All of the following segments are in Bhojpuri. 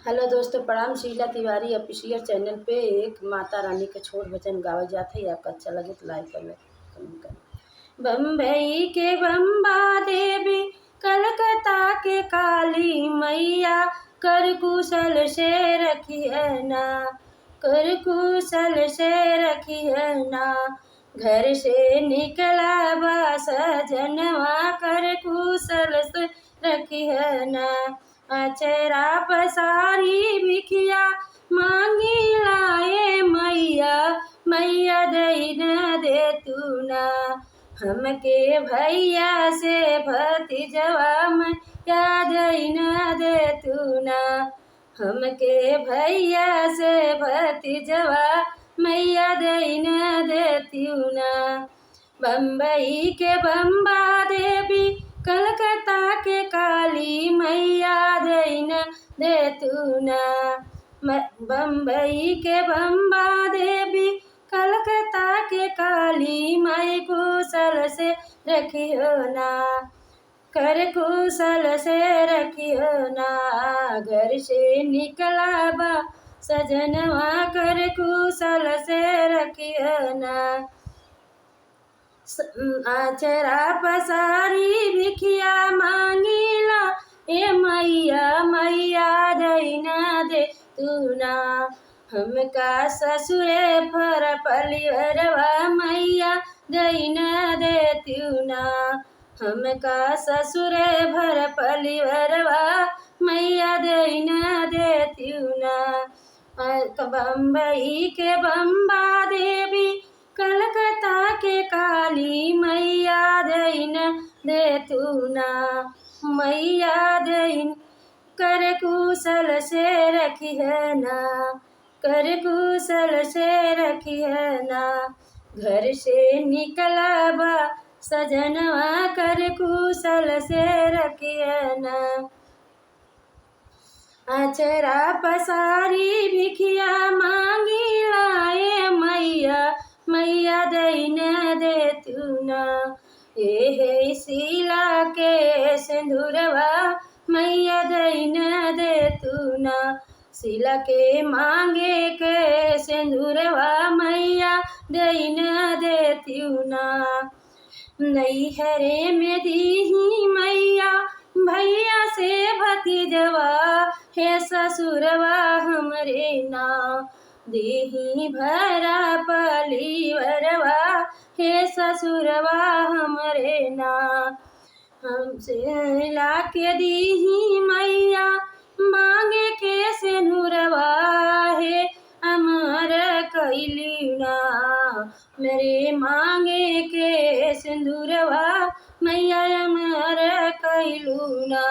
हेलो दोस्तों, प्रणाम। शीला तिवारी ऑफिशियल चैनल पे एक माता रानी के छोट भजन गावल जात है। आपका अच्छा लगे तो लाइक कर ले, कमेंट कर ले। बम्बई के बम्बा देवी, कलकत्ता के काली मैया, कर कुशल से रखी है ना, कर कुशल से रखी है ना। घर से निकला बा सजनवा, कर कुशल से रखी है ना। अचरा पसारी बिखिया मांगी लाए मैया, मैया दई न दे तू ना। हमके भैया से भतीजवा मैया दई न दे तू ना। हमके भैया से भतीजवा मैया दई न देती ना। बम्बई के बम्बा देवी, कलकत्ता के काली मैया दई न दे तू ना। बम्बई के बम्बा देवी, कलकत्ता के काली माई, कुशल से रखियो ना, कर कुशल से रखियो ना। घर से निकला बा सजनवा, कर कुशल से रखियो ना। आचरा पसारी बिखिया मांगीला ए मैया, मैया दई न दे तू ना। हमका ससुरे फर पलिवरवा मैया दई न दे तू ना। हमका ससुरे भर पलिवरवा मैया दई न दे तू ना। बम्बई के बम्बा देवी, कलकत्ता के काली मैया दई न दे तू ना। मैया दई कर कुशल से रखी है ना, कर कुशल से रखी है ना। घर से निकला बा सजनवा, कर कुशल से रखी है ना। अचरा पसारी बिखिया मांगी लाए मैया, मैया दई न दे तू ना। हे शीला के सिंदूरवा मैया दई न दे तू ना। शीला के मांगे के सिंदूरवा मैया दई न दे तू ना। नैहरे में दीही मैया भैया से भतीजवा, हे ससुरवा हमरे ना। देही भरा पलिवरवा, हे ससुरवा हमरे ना। हमसे लाके दीही मैया मांगे के सिंदूरवा, हे अमर कैली ना। मेरे मांगे के सिंदूरवा मैया अमर कैलू ना।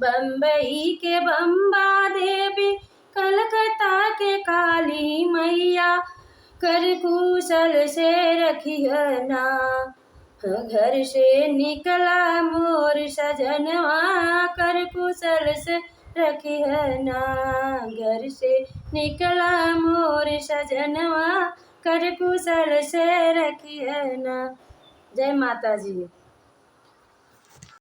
बम्बई के बम्बा देवी, कलकत्ता के काली मैया, कर कुशल से रखियो ना। घर से निकला मोर सजनवा, कर कुशल से रखियो ना। घर से निकला मोर सजनवा, कर कुशल से रखियो ना। जय माता जी।